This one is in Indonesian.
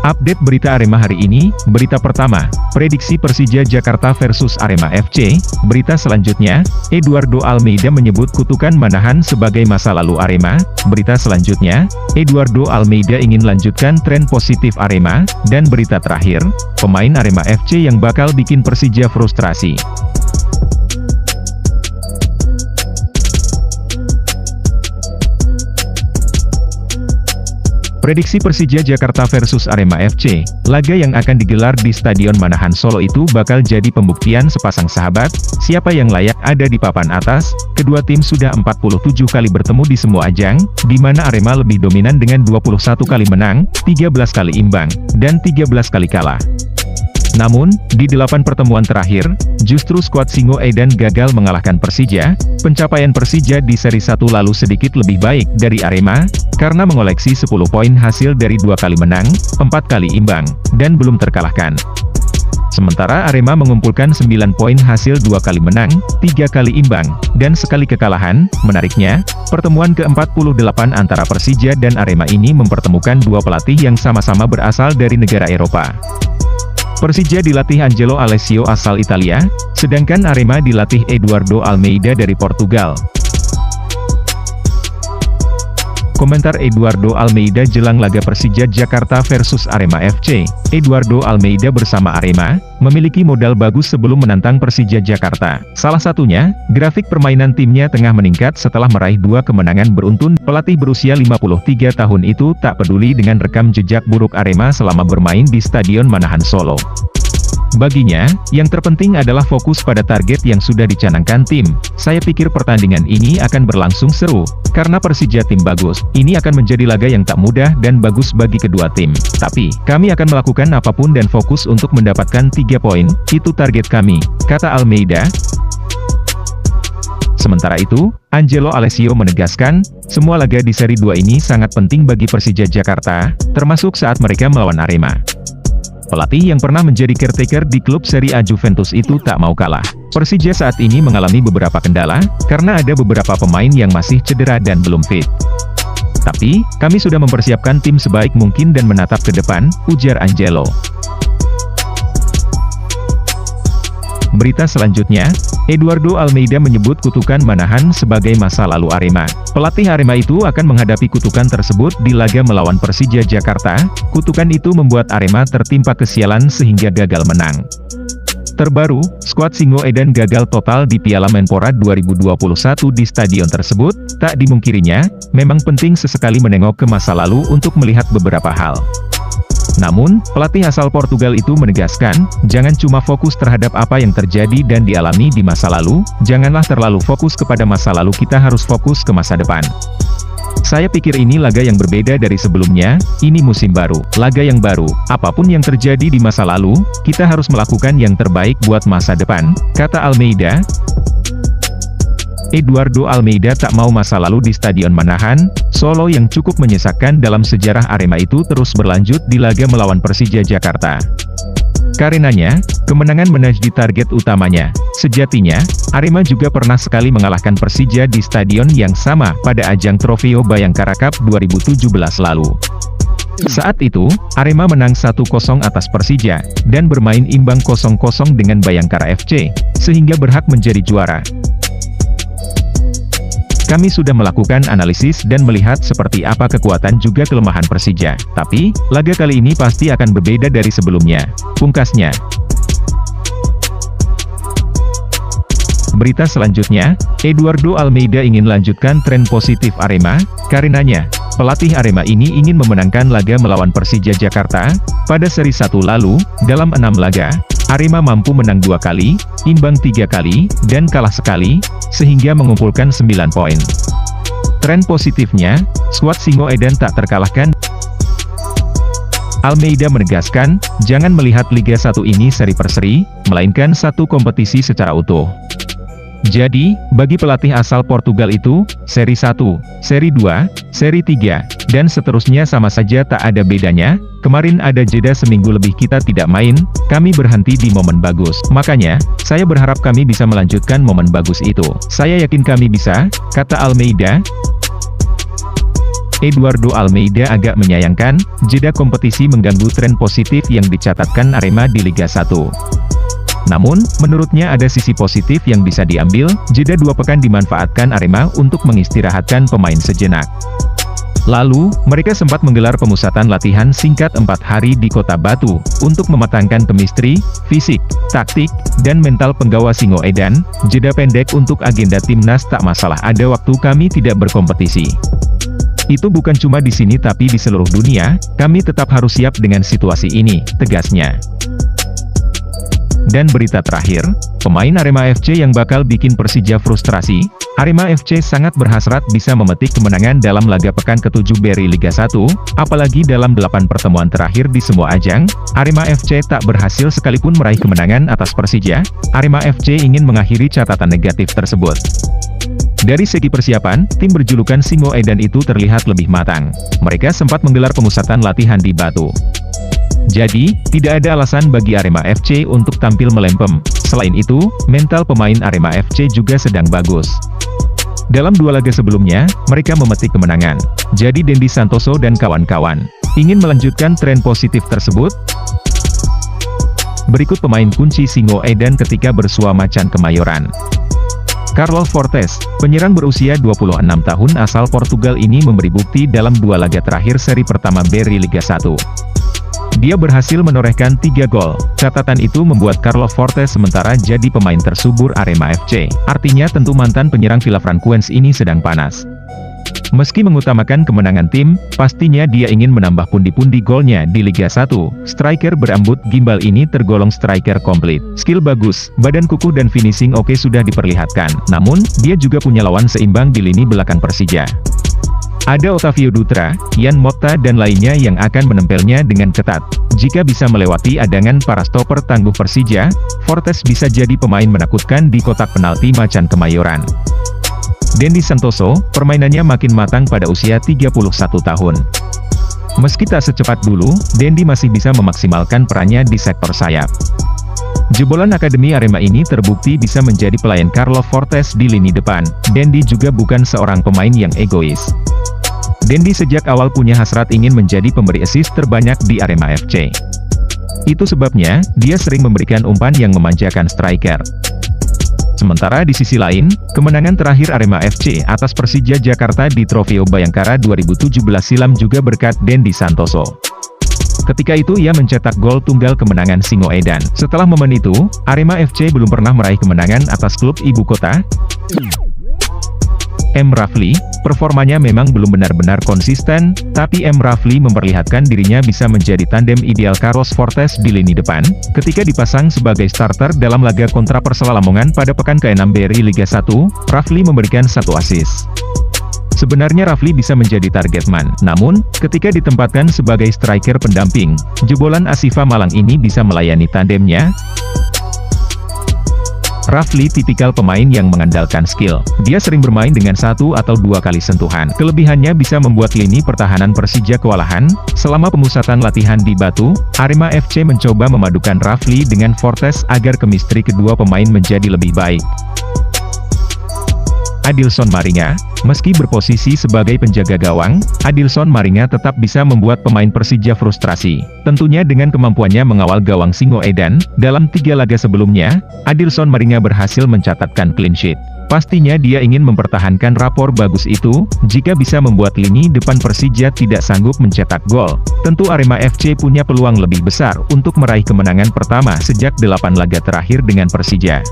Update berita Arema hari ini, berita pertama, prediksi Persija Jakarta versus Arema FC, berita selanjutnya, Eduardo Almeida menyebut kutukan Manahan sebagai masa lalu Arema, berita selanjutnya, Eduardo Almeida ingin lanjutkan tren positif Arema, dan berita terakhir, pemain Arema FC yang bakal bikin Persija frustrasi. Prediksi Persija Jakarta versus Arema FC, laga yang akan digelar di Stadion Manahan Solo itu bakal jadi pembuktian sepasang sahabat, siapa yang layak ada di papan atas. Kedua tim sudah 47 kali bertemu di semua ajang, di mana Arema lebih dominan dengan 21 kali menang, 13 kali imbang, dan 13 kali kalah. Namun, di 8 pertemuan terakhir, justru skuad Singo Edan gagal mengalahkan Persija. Pencapaian Persija di seri 1 lalu sedikit lebih baik dari Arema, karena mengoleksi 10 poin hasil dari 2 kali menang, 4 kali imbang, dan belum terkalahkan. Sementara Arema mengumpulkan 9 poin hasil 2 kali menang, 3 kali imbang, dan sekali kekalahan. Menariknya, pertemuan ke-48 antara Persija dan Arema ini mempertemukan dua pelatih yang sama-sama berasal dari negara Eropa. Persija dilatih Angelo Alessio asal Italia, sedangkan Arema dilatih Eduardo Almeida dari Portugal. Komentar Eduardo Almeida jelang laga Persija Jakarta versus Arema FC. Eduardo Almeida bersama Arema, memiliki modal bagus sebelum menantang Persija Jakarta. Salah satunya, grafik permainan timnya tengah meningkat setelah meraih 2 kemenangan beruntun. Pelatih berusia 53 tahun itu tak peduli dengan rekam jejak buruk Arema selama bermain di Stadion Manahan Solo. Baginya, yang terpenting adalah fokus pada target yang sudah dicanangkan tim. Saya pikir pertandingan ini akan berlangsung seru, karena Persija tim bagus. Ini akan menjadi laga yang tak mudah dan bagus bagi kedua tim. Tapi, kami akan melakukan apapun dan fokus untuk mendapatkan 3 poin, itu target kami, kata Almeida. Sementara itu, Angelo Alessio menegaskan, semua laga di seri 2 ini sangat penting bagi Persija Jakarta, termasuk saat mereka melawan Arema. Pelatih yang pernah menjadi caretaker di klub Serie A Juventus itu tak mau kalah. Persija saat ini mengalami beberapa kendala, karena ada beberapa pemain yang masih cedera dan belum fit. Tapi, kami sudah mempersiapkan tim sebaik mungkin dan menatap ke depan, ujar Angelo. Berita selanjutnya, Eduardo Almeida menyebut kutukan Manahan sebagai masa lalu Arema. Pelatih Arema itu akan menghadapi kutukan tersebut di laga melawan Persija Jakarta. Kutukan itu membuat Arema tertimpa kesialan sehingga gagal menang. Terbaru, skuad Singo Edan gagal total di Piala Menpora 2021 di stadion tersebut. Tak dimungkirinya, memang penting sesekali menengok ke masa lalu untuk melihat beberapa hal. Namun, pelatih asal Portugal itu menegaskan, jangan cuma fokus terhadap apa yang terjadi dan dialami di masa lalu, janganlah terlalu fokus kepada masa lalu, kita harus fokus ke masa depan. Saya pikir ini laga yang berbeda dari sebelumnya, ini musim baru, laga yang baru, apapun yang terjadi di masa lalu, kita harus melakukan yang terbaik buat masa depan, kata Almeida. Eduardo Almeida tak mau masa lalu di Stadion Manahan Solo yang cukup menyesakan dalam sejarah Arema itu terus berlanjut di laga melawan Persija Jakarta. Karenanya, kemenangan menjadi target utamanya. Sejatinya, Arema juga pernah sekali mengalahkan Persija di stadion yang sama pada ajang Trofeo Bayangkara Cup 2017 lalu. Saat itu, Arema menang 1-0 atas Persija, dan bermain imbang 0-0 dengan Bayangkara FC, sehingga berhak menjadi juara. Kami sudah melakukan analisis dan melihat seperti apa kekuatan juga kelemahan Persija. Tapi, laga kali ini pasti akan berbeda dari sebelumnya, pungkasnya. Berita selanjutnya, Eduardo Almeida ingin lanjutkan tren positif Arema, karenanya, pelatih Arema ini ingin memenangkan laga melawan Persija Jakarta. Pada seri 1 lalu, dalam 6 laga, Arema mampu menang 2 kali, imbang 3 kali, dan kalah sekali, sehingga mengumpulkan 9 poin. Tren positifnya, skuad Singo Edan tak terkalahkan. Almeida menegaskan, jangan melihat Liga 1 ini seri per seri, melainkan satu kompetisi secara utuh. Jadi, bagi pelatih asal Portugal itu, seri 1, seri 2, seri 3, dan seterusnya sama saja tak ada bedanya. Kemarin ada jeda seminggu lebih kita tidak main, kami berhenti di momen bagus. Makanya, saya berharap kami bisa melanjutkan momen bagus itu. Saya yakin kami bisa, kata Almeida. Eduardo Almeida agak menyayangkan, jeda kompetisi mengganggu tren positif yang dicatatkan Arema di Liga 1. Namun, menurutnya ada sisi positif yang bisa diambil, jeda 2 pekan dimanfaatkan Arema untuk mengistirahatkan pemain sejenak. Lalu, mereka sempat menggelar pemusatan latihan singkat 4 hari di Kota Batu, untuk mematangkan kemistri, fisik, taktik, dan mental penggawa Singoedan. Jeda pendek untuk agenda timnas tak masalah, ada waktu kami tidak berkompetisi. Itu bukan cuma di sini tapi di seluruh dunia, kami tetap harus siap dengan situasi ini, tegasnya. Dan berita terakhir, pemain Arema FC yang bakal bikin Persija frustrasi. Arema FC sangat berhasrat bisa memetik kemenangan dalam laga pekan ke-7 Beri Liga 1, apalagi dalam 8 pertemuan terakhir di semua ajang, Arema FC tak berhasil sekalipun meraih kemenangan atas Persija. Arema FC ingin mengakhiri catatan negatif tersebut. Dari segi persiapan, tim berjulukan Singoedan itu terlihat lebih matang. Mereka sempat menggelar pemusatan latihan di Batu. Jadi, tidak ada alasan bagi Arema FC untuk tampil melempem. Selain itu, mental pemain Arema FC juga sedang bagus. Dalam 2 laga sebelumnya, mereka memetik kemenangan. Jadi Dendi Santoso dan kawan-kawan ingin melanjutkan tren positif tersebut. Berikut pemain kunci Singoedan ketika bersua macan Kemayoran. Carlos Fortes, penyerang berusia 26 tahun asal Portugal ini memberi bukti dalam 2 laga terakhir seri pertama Beri Liga 1. Dia berhasil menorehkan 3 gol. Catatan itu membuat Carlos Fortes sementara jadi pemain tersubur Arema FC. Artinya tentu mantan penyerang Villafrancuense ini sedang panas. Meski mengutamakan kemenangan tim, pastinya dia ingin menambah pundi-pundi golnya di Liga 1. Striker berambut gimbal ini tergolong striker komplit. Skill bagus, badan kukuh dan finishing oke sudah diperlihatkan. Namun, dia juga punya lawan seimbang di lini belakang Persija. Ada Otavio Dutra, Yan Motta dan lainnya yang akan menempelnya dengan ketat. Jika bisa melewati adangan para stoper tangguh Persija, Fortes bisa jadi pemain menakutkan di kotak penalti macan Kemayoran. Dendi Santoso, permainannya makin matang pada usia 31 tahun. Meski tak secepat dulu, Dendi masih bisa memaksimalkan perannya di sektor sayap. Jebolan Akademi Arema ini terbukti bisa menjadi pelayan Carlos Fortes di lini depan. Dendi juga bukan seorang pemain yang egois. Dendi sejak awal punya hasrat ingin menjadi pemberi assist terbanyak di Arema FC. Itu sebabnya, dia sering memberikan umpan yang memanjakan striker. Sementara di sisi lain, kemenangan terakhir Arema FC atas Persija Jakarta di Trofeo Bayangkara 2017 silam juga berkat Dendi Santoso. Ketika itu ia mencetak gol tunggal kemenangan Singoedan. Setelah momen itu, Arema FC belum pernah meraih kemenangan atas klub ibu kota. M. Rafli, performanya memang belum benar-benar konsisten, tapi M. Rafli memperlihatkan dirinya bisa menjadi tandem ideal Carlos Fortes di lini depan, ketika dipasang sebagai starter dalam laga kontra Persela Lamongan pada pekan ke-6 Beri Liga 1, Rafli memberikan 1 assist. Sebenarnya Rafli bisa menjadi target man, namun, ketika ditempatkan sebagai striker pendamping, jebolan Asifa Malang ini bisa melayani tandemnya. Rafli tipikal pemain yang mengandalkan skill. Dia sering bermain dengan 1 atau 2 kali sentuhan. Kelebihannya bisa membuat lini pertahanan Persija kewalahan. Selama pemusatan latihan di Batu, Arema FC mencoba memadukan Rafli dengan Fortes agar kemistri kedua pemain menjadi lebih baik. Adilson Maringa, meski berposisi sebagai penjaga gawang, Adilson Maringa tetap bisa membuat pemain Persija frustrasi. Tentunya dengan kemampuannya mengawal gawang Singoedan, dalam 3 laga sebelumnya, Adilson Maringa berhasil mencatatkan clean sheet. Pastinya dia ingin mempertahankan rapor bagus itu, jika bisa membuat lini depan Persija tidak sanggup mencetak gol. Tentu Arema FC punya peluang lebih besar untuk meraih kemenangan pertama sejak 8 laga terakhir dengan Persija.